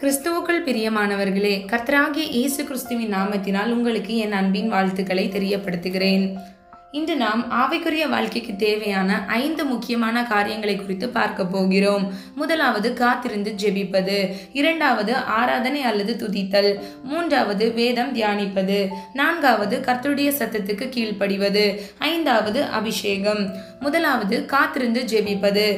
கிறிஸ்துவுக்குள் பிரியமானவர்களே, கர்த்தராகிய இயேசு கிறிஸ்துவின் நாமத்தினால் உங்களுக்கு என் அன்பின் வாழ்த்துக்களை தெரியப்படுத்துகிறேன். இன்று நாம் ஆவிக்குரிய வாழ்க்கைக்கு தேவையான 5 முக்கியமான காரியங்களை குறித்து பார்க்க போகிறோம். முதலாவது காத்திருந்து ஜெபிப்பது, இரண்டாவது ஆராதனை அல்லது துதித்தல், மூன்றாவது வேதம் தியானிப்பது, நான்காவது கர்த்தருடைய சத்தத்துக்கு கீழ்ப்படிவது, ஐந்தாவது அபிஷேகம். முதலாவது காத்திருந்து ஜெபிப்பது.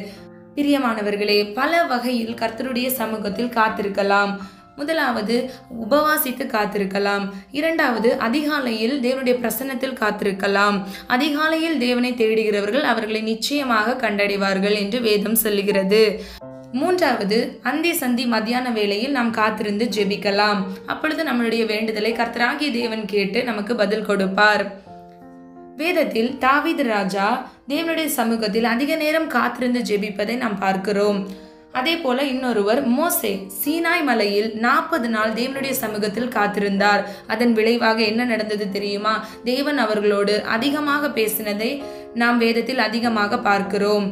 பிரியமானவர்களே, பல வகையில் கர்த்தருடைய சமூகத்தில் காத்திருக்கலாம். முதலாவது உபவாசித்து காத்திருக்கலாம். இரண்டாவது அதிகாலையில் தேவனுடைய பிரசன்னத்தில் காத்திருக்கலாம். அதிகாலையில் தேவனை தேடுகிறவர்கள் அவர்களை நிச்சயமாக கண்டடைவார்கள் என்று வேதம் சொல்லுகிறது. மூன்றாவது அந்தி சந்தி மத்தியான வேளையில் நாம் காத்திருந்து ஜெபிக்கலாம். அப்பொழுது நம்மளுடைய வேண்டுதலை கர்த்தராகிய தேவன் கேட்டு நமக்கு பதில் கொடுப்பார். வேதத்தில் தாவீது ராஜா தேவனுடைய சமூகத்தில் அதிக நேரம் காத்திருந்து ஜெபிப்பதை நாம் பார்க்கிறோம். அதே போல இன்னொருவர் மோசே சீனாய் மலையில் 40 நாள் தேவனுடைய சமூகத்தில் காத்திருந்தார். அதன் விளைவாக என்ன நடந்தது தெரியுமா? தேவன் அவர்களோடு அதிகமாக பேசினதை நாம் வேதத்தில் அதிகமாக பார்க்கிறோம்.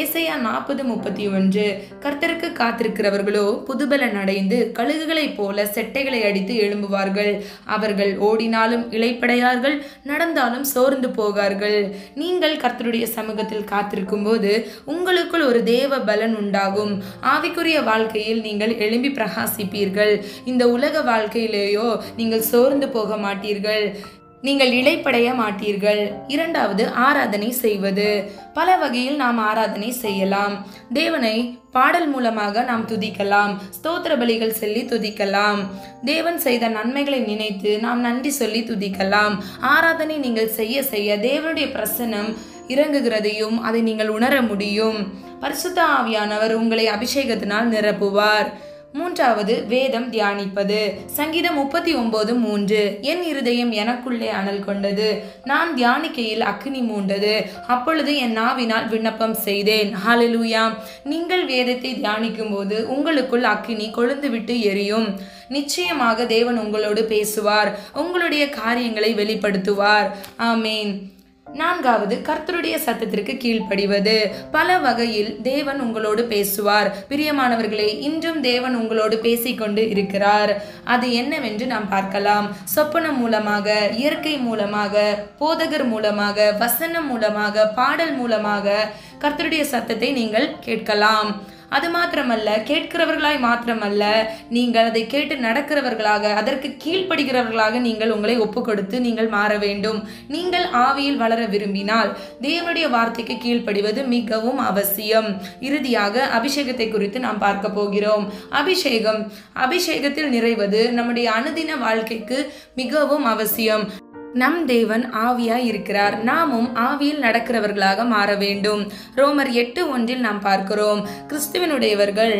ஏசாயா 40:31, கர்த்தருக்கு காத்திருக்கிறவர்களோ புதுபலன் அடைந்து கழுகுகளைப் போல செட்டைகளை அடித்து எழும்புவார்கள். அவர்கள் ஓடினாலும் இளைப்படையார்கள், நடந்தாலும் சோர்ந்து போகார்கள். நீங்கள் கர்த்தருடைய சமூகத்தில் காத்திருக்கும் போது உங்களுக்குள் ஒரு தேவ பலன் உண்டாகும். ஆவிக்குரிய வாழ்க்கையில் நீங்கள் எழும்பி பிரகாசிப்பீர்கள். இந்த உலக வாழ்க்கையிலேயோ நீங்கள் சோர்ந்து போக மாட்டீர்கள், நீங்கள் இளைப்படைய மாட்டீர்கள். இரண்டாவது ஆராதனை செய்வது. பல வகையில் நாம் ஆராதனை செய்யலாம். தேவனை பாடல் மூலமாக நாம் துதிக்கலாம். ஸ்தோத்திர பலிகள் சொல்லி துதிக்கலாம். தேவன் செய்த நன்மைகளை நினைத்து நாம் நன்றி சொல்லி துதிக்கலாம். ஆராதனை நீங்கள் செய்ய செய்ய தேவனுடைய பிரசன்னம் இறங்குகிறதையும் அதை நீங்கள் உணர முடியும். பரிசுத்த ஆவியானவர் உங்களை அபிஷேகத்தினால் நிரப்புவார். மூன்றாவது வேதம் தியானிப்பது. சங்கீதம் 39:3, என் இருதயம் எனக்குள்ளே அனல் கொண்டது, நான் தியானிக்கையில் அக்கினி மூண்டது, அப்பொழுது என் நாவினால் விண்ணப்பம் செய்தேன். ஹல்லேலூயா. நீங்கள் வேதத்தை தியானிக்கும் போது உங்களுக்குள் அக்கினி கொழுந்து விட்டு எரியும். நிச்சயமாக தேவன் உங்களோடு பேசுவார், உங்களுடைய காரியங்களை வெளிப்படுத்துவார். ஆமேன். நான்காவது கர்த்தருடைய சத்தத்திற்கு கீழ்ப்படிவது. பல வகையில் தேவன் உங்களோடு பேசுவார். பிரியமானவர்களே, இன்றும் தேவன் உங்களோடு பேசிக்கொண்டு இருக்கிறார். அது என்னவென்று நாம் பார்க்கலாம். சொப்பனம் மூலமாக, இயற்கை மூலமாக, போதகர் மூலமாக, வசனம் மூலமாக, பாடல் மூலமாக கர்த்தருடைய சத்தத்தை நீங்கள் கேட்கலாம். அது மாத்திரமல்ல, கேட்கிறவர்களாய் மாத்திரமல்ல, நீங்கள் அதை கேட்டு நடக்கிறவர்களாக, அதற்கு கீழ்ப்படுகிறவர்களாக நீங்கள் உங்களை ஒப்பு கொடுத்து நீங்கள் மாற வேண்டும். நீங்கள் ஆவியில் வளர விரும்பினால் தேவனுடைய வார்த்தைக்கு கீழ்ப்படிவது மிகவும் அவசியம். இறுதியாக அபிஷேகத்தை குறித்து நாம் பார்க்க போகிறோம். அபிஷேகத்தில் நிறைவது நம்முடைய அனுதின வாழ்க்கைக்கு மிகவும் அவசியம். நம் தேவன் ஆவியாய் இருக்கிறார். நாமும் ஆவியில் நடக்கிறவர்களாக மாற வேண்டும். ரோமர் 8:1 நாம் பார்க்கிறோம், கிறிஸ்துவனுடையவர்கள்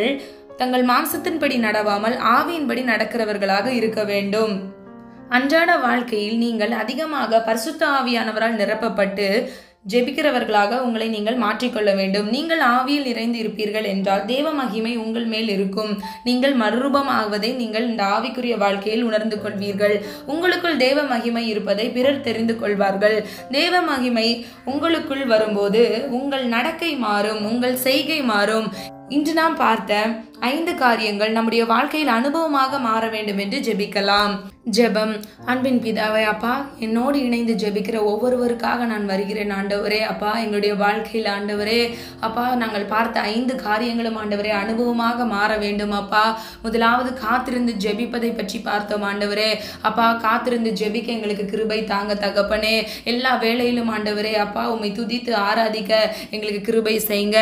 தங்கள் மாம்சத்தின்படி நடவாமல் ஆவியின்படி நடக்கிறவர்களாக இருக்க வேண்டும். அன்றாட வாழ்க்கையில் நீங்கள் அதிகமாக பரிசுத்த ஆவியானவரால் நிரப்பப்பட்டு ஜெபிக்கிறவர்களாக உங்களை நீங்கள் மாற்றிக்கொள்ள வேண்டும். நீங்கள் ஆவியில் நிறைந்து இருப்பீர்கள் என்றால் தேவ மகிமை உங்கள் மேல் இருக்கும். நீங்கள் மறுரூபம் ஆவதை நீங்கள் இந்த ஆவிக்குரிய வாழ்க்கையில் உணர்ந்து கொள்வீர்கள். உங்களுக்குள் தேவ மகிமை இருப்பதை பிறர் தெரிந்து கொள்வார்கள். தேவ மகிமை உங்களுக்குள் வரும்போது உங்கள் நடக்கை மாறும், உங்கள் செய்கை மாறும். இன்று நாம் பார்த்த 5 காரியங்கள் நம்முடைய வாழ்க்கையில் அனுபவமாக மாற வேண்டும் என்று ஜெபிக்கலாம். ஜெபம். அன்பின் பிதாவே, அப்பா, என்னோடு இணைந்து ஜெபிக்கிற ஒவ்வொருவருக்காக நான் வருகிறேன் ஆண்டவரே. அப்பா, எங்களுடைய வாழ்க்கையில் ஆண்டவரே, அப்பா, நாங்கள் பார்த்த 5 காரியங்களும் ஆண்டவரே அனுபவமாக மாற வேண்டும். அப்பா, முதலாவது காத்திருந்து ஜெபிப்பதை பற்றி பார்த்தோம் ஆண்டவரே. அப்பா, காத்திருந்து ஜெபிக்க எங்களுக்கு கிருபை தாங்க தகப்பனே. எல்லா வேளையிலும் ஆண்டவரே அப்பா உம்மை துதித்து ஆராதிக்க எங்களுக்கு கிருபை செய்யுங்க.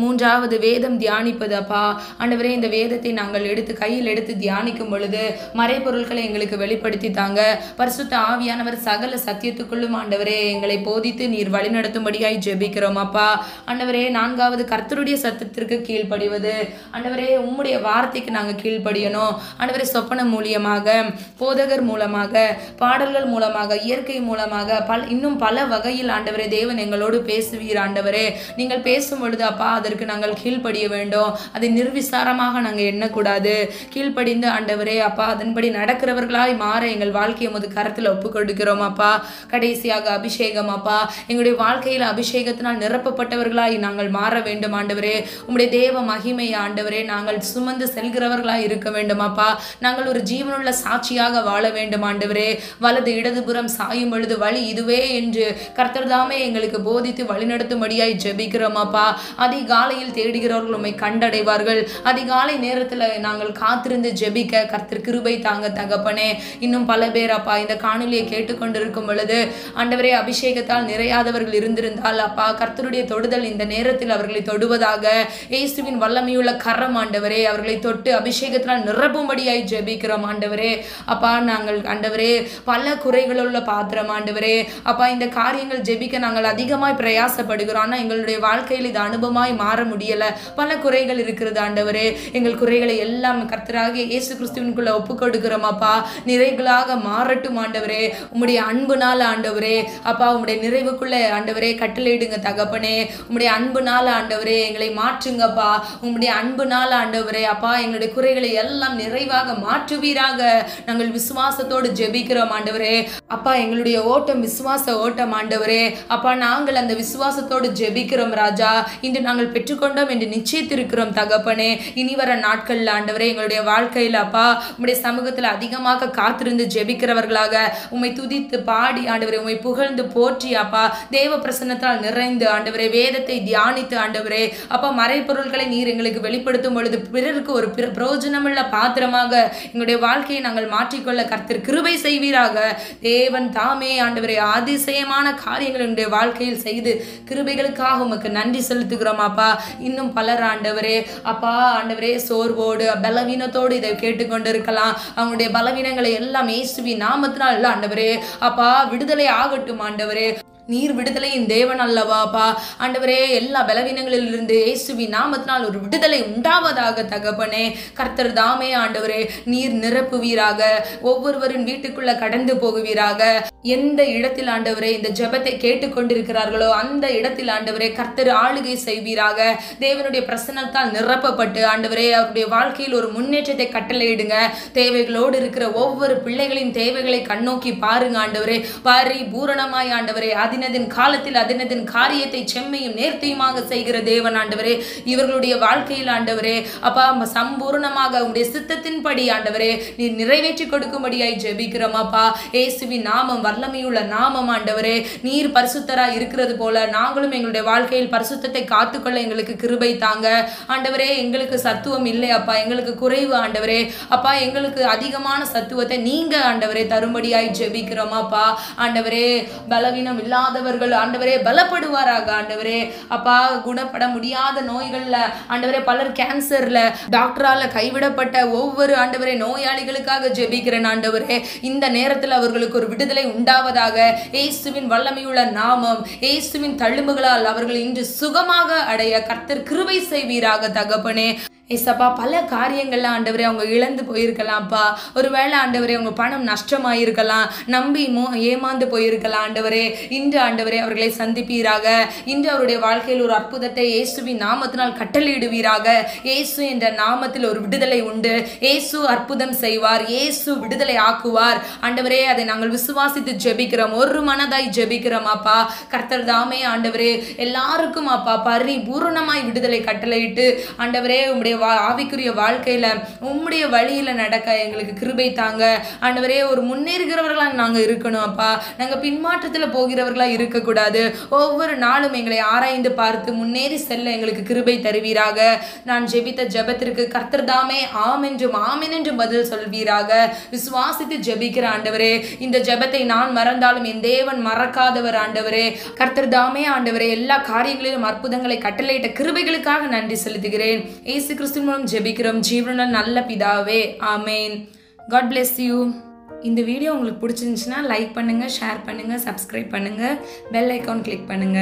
மூன்றாவது வேதம் தியானிப்பது. அப்பா ஆண்டவரே, இந்த வேதத்தை நாங்கள் கையில் எடுத்து தியானிக்கும் பொழுது மறைபொருட்களை எங்களுக்கு வெளிப்படுத்தி தாங்க. பரிசுத்த ஆவியானவர் சகல சத்தியத்துக்குள்ளும் ஆண்டவரே எங்களை போதித்து நீர் வழிநடத்தும்படியாய் ஜெபிக்கிறோம். அப்பா ஆண்டவரே, நான்காவது கர்த்தருடைய சத்தத்திற்கு கீழ்ப்படிவது. ஆண்டவரே, உம்முடைய வார்த்தைக்கு நாங்கள் கீழ்ப்படியணும். ஆண்டவரே, சொப்பனம் மூலியமாக, போதகர் மூலமாக, பாடல்கள் மூலமாக, இயற்கை மூலமாக, இன்னும் பல வகையில் ஆண்டவரே தேவன் எங்களோடு பேசுவீர். ஆண்டவரே, நீங்கள் பேசும் பொழுது அப்பா அதற்கு நாங்கள் கீழ்ப்படிய வேண்டும். அதை நிர்விசார நிசாரமாக நாங்கள் எண்ணக்கூடாது. கீழ்ப்படிந்து ஆண்டவரே அப்பா அதன்படி நடக்கிறவர்களாய் மாற எங்கள் வாழ்க்கையை உமது கரத்தில் ஒப்பு கொடுக்கிறோம் அப்பா. கடைசியாக அபிஷேகம் அப்பா, எங்களுடைய வாழ்க்கையில் அபிஷேகத்தினால் நிரப்பப்பட்டவர்களாய் நாங்கள் மாற வேண்டும் ஆண்டவரே. உம்முடைய தேவ மகிமை ஆண்டவரே நாங்கள் சுமந்து செல்கிறவர்களாய் இருக்க வேண்டும் அப்பா. நாங்கள் ஒரு ஜீவனுள்ள சாட்சியாக வாழ வேண்டும் ஆண்டவரே. வலது இடதுபுறம் சாயும் பொழுது வழி இதுவே என்று கர்த்தர் தாமே எங்களுக்கு போதித்து வழிநடத்தும்படியாய் ஜெபிக்கிறோம் அப்பா. அதிகாலையில் தேடுகிறவர்கள் உம்மை கண்டடைவார்கள். அதிகாலை நேரத்தில் நாங்கள் காத்திருந்து ஜெபிக்க கர்த்தர் கிருபை தாங்க தகப்பனே. இன்னும் பல பேர் அப்பா இந்த காணொலியை கேட்டுக்கொண்டிருக்கும் பொழுது ஆண்டவரே அபிஷேகத்தால் நிறையாதவர்கள் இருந்திருந்தால் அப்பா கர்த்தருடைய தொடுதல் இந்த நேரத்தில் அவர்களை தொடுவதாக. இயேசுவின் வல்லமையுள்ள கரம் ஆண்டவரே அவர்களை தொட்டு அபிஷேகத்தால் நிரப்பும்படியாய் ஜெபிக்கிறோம் ஆண்டவரே. அப்பா நாங்கள் ஆண்டவரே பல குறைகளுள்ள பாத்திரம் ஆண்டவரே. அப்பா இந்த காரியங்கள் ஜெபிக்க நாங்கள் அதிகமாய் பிரயாசப்படுகிறோம். ஆனால் எங்களுடைய வாழ்க்கையில் இது அனுபவமாய் மாற முடியல. பல குறைகள் இருக்கிறது ஆண்டவரே. எங்கள் குறைகளை எல்லாம் கர்த்தராகிய இயேசு கிறிஸ்துவினுக்குள்ள ஒப்பு கொடுக்கிறோம் அப்பா. நிறைகளாக மாறட்டும் ஆண்டவரே. உம்முடைய அன்புனால ஆண்டவரே அப்பா உம்முடைய நிறைவுக்குள்ள ஆண்டவரே கட்டளையிடுங்க தகப்பனே. உம்முடைய அன்புனால ஆண்டவரே எங்களை மாற்றுங்கப்பா. உம்முடைய அன்புனால ஆண்டவரே அப்பா எங்களுடைய குறைகளை எல்லாம் நிறைவாக மாற்றுவீராக. நாங்கள் விசுவாசத்தோடு ஜெபிக்கிறோம் ஆண்டவரே. அப்பா எங்களுடைய ஓட்டம் விசுவாச ஓட்டம் ஆண்டவரே. அப்பா நாங்கள் அந்த விசுவாசத்தோடு ஜெபிக்கிறோம் ராஜா. இன்று நாங்கள் பெற்றுக்கொண்டோம் என்று நிச்சயித்திருக்கிறோம் தகப்பனே. இனி வர நாட்கள்ல ஆண்டவரே எங்களுடைய வாழ்க்கையில் அப்பா உம்முடைய சமூகத்தில் அதிகமாக காத்திருந்து ஜெபிக்கிறவர்களாக உம்மை துதித்து பாடி ஆண்டவரே உம்மை புகழ்ந்து போற்றி அப்பா தேவ பிரசன்னத்தால் நிறைந்து ஆண்டவரே வேதத்தை தியானித்து ஆண்டவரே அப்பா மறைபொருள்களை நீர் எங்களுக்கு வெளிப்படுத்தும் பொழுது பிறருக்கு ஒரு பிரயோஜனமுள்ள பாத்திரமாக எங்களுடைய வாழ்க்கையை நாங்கள் மாற்றிக்கொள்ள கர்த்தர் கிருபை செய்வீராக. தேவன் தாமே ஆண்டவரே அதிசயமான காரியங்கள் எங்களுடைய வாழ்க்கையில் செய்து கிருபைகளுக்காக உமக்கு நன்றி செலுத்துகிறோம் அப்பா. இன்னும் பலர் ஆண்டவரே அப்பா ஆண்டவரே சோர்வோடு பலவீனத்தோடு இதை கேட்டுக்கொண்டிருக்கலாம். அவங்களுடைய பலவீனங்களை எல்லாம் இயேசுவின் நாமத்தினால் ஆண்டவரே அப்பா விடுதலை ஆகட்டும் ஆண்டவரே. நீர் விடுதலையின் தேவன் அல்லவாப்பா ஆண்டவரே. எல்லா பலவீனங்களிலிருந்து இயேசுவின் நாமத்தினால் ஒரு விடுதலை உண்டாவதாக தகப்பனே. கர்த்தர் தாமே ஆண்டவரே நீர் நிரப்புவீராக. ஒவ்வொருவரின் வீட்டுக்குள்ள கடந்து போகுவீராக. எந்த இடத்தில் ஆண்டவரே இந்த ஜெபத்தை கேட்டுக்கொண்டிருக்கிறார்களோ அந்த இடத்தில் ஆண்டவரே கர்த்தர் ஆளுகை செய்வீராக. தேவனுடைய பிரசன்னத்தால் நிரப்பப்பட்டு ஆண்டவரே அவருடைய வாழ்க்கையில் ஒரு முன்னேற்றத்தை கட்டளையிடுங்க. தேவைகளோடு இருக்கிற ஒவ்வொரு பிள்ளைகளின் தேவைகளை கண்ணோக்கி பாருங்க ஆண்டவரே. பரிபூரணமாய் ஆண்டவரே அதினதின் காலத்தில் அதினதின் காரியத்தை செம்மையும் நேர்த்தியுமாக செய்கிற தேவன் ஆண்டவரே. இவர்களுடைய வாழ்க்கையில் ஆண்டவரே அப்பா சம்பூர்ணமாக உங்களுடைய சித்தத்தின்படி ஆண்டவரே நீர் நிறைவேற்றி கொடுக்கும்படியாய் ஜெபிக்கிறோம் அப்பா. இயேசுவின் நாமம் வல்லமையுள்ள நாமம் ஆண்டவரே. நீர் பரிசுத்தராய் இருக்கிறது போல நாங்களும் எங்களுடைய வாழ்க்கையில் பரிசுத்தத்தை காத்துக்கொள்ள எங்களுக்கு கிருபை தாங்க ஆண்டவரே. எங்களுக்கு சத்துவம் இல்லை அப்பா, எங்களுக்கு குறைவு ஆண்டவரே. அப்பா எங்களுக்கு அதிகமான சத்துவத்தை நீங்க ஆண்டவரே தரும்படியாய் ஜெபிக்கிறோம் அப்பா. ஆண்டவரே பலவீனம் இல்லாதவர்கள் ஆண்டவரே பலப்படுவாராக ஆண்டவரே. அப்பா குணப்பட முடியாத நோய்கள்ல ஆண்டவரே பலர் கேன்சர்ல டாக்டரால கைவிடப்பட்ட ஒவ்வொரு ஆண்டவரே நோயாளிகளுக்காக ஜெபிக்கிறேன் ஆண்டவரே. இந்த நேரத்தில் அவர்களுக்கு ஒரு விடுதலை உண்டாவதாக. இயேசுவின் வல்லமையுள்ள நாமம் இயேசுவின் தழும்புகளால் அவர்கள் இன்று சுகமாக அடைய கர்த்தர் கிருபை செய்வீராக தகப்பனே. ஏசப்பா பல காரியங்கள்ல ஆண்டவரே அவங்க இழந்து போயிருக்கலாம்ப்பா. ஒருவேளை ஆண்டவரே அவங்க பணம் நஷ்டமாயிருக்கலாம், நம்பி ஏமாந்து போயிருக்கலாம் ஆண்டவரே. இன்று ஆண்டவரே அவர்களை சந்திப்பீராக. இன்று அவருடைய வாழ்க்கையில் ஒரு அற்புதத்தை இயேசுவின் நாமத்தினால் கட்டளையிடுவீராக. இயேசு என்ற நாமத்தில் ஒரு விடுதலை உண்டு. இயேசு அற்புதம் செய்வார், இயேசு விடுதலை ஆக்குவார் ஆண்டவரே. அதை நாங்கள் விசுவாசித்து ஜெபிக்கிறோம், ஒரு மனதாய் ஜெபிக்கிறோம் அப்பா. கர்த்தர் தாமே ஆண்டவரே எல்லாருக்கும் அப்பா பரிபூரணமாய் விடுதலை கட்டளையிட்டு ஆண்டவரே உம்முடைய ஆவிக்குரிய வாழ்க்கையில உம்முடைய வழியில நடக்க எங்களுக்கு கிருபை தாங்க ஆண்டவரே. ஒரு முன்னேறுகிறவர்களாக நாங்க இருக்கணும் அப்பா. நாங்க பின்மாற்றத்துல போகிறவர்களா இருக்கக்கூடாது. ஒவ்வொரு நாளும் எங்களை ஆராய்ந்து பார்த்து முன்னேறி செல்ல எங்களுக்கு கிருபை தருவீராக. நான் ஜெபித்த ஜெபத்திற்கு கர்த்தர் தாமே ஆம் என்றும் பதில் சொல்வீராக. விசுவாசித்து ஜெபிக்கிற ஆண்டவரே, இந்த ஜெபத்தை நான் மறந்தாலும் என் தேவன் மறக்காதவர் ஆண்டவரே. கர்த்தர் தாமே ஆண்டவரே எல்லா காரியங்களிலும் அற்புதங்களை கட்டளையிட்ட கிருபைகளுக்காக நன்றி செலுத்துகிறேன். இயேசு கிறிஸ்துவின் மூலம் ஜெபிக்கிறோம் ஜீவனுள்ள நல்ல பிதாவே, ஆமேன். God bless you. இந்த வீடியோ உங்களுக்கு பிடிச்சிருந்துச்சுன்னா லைக் பண்ணுங்க, ஷேர் பண்ணுங்க, சப்ஸ்கிரைப் பண்ணுங்க, பெல் ஐகான் கிளிக் பண்ணுங்க.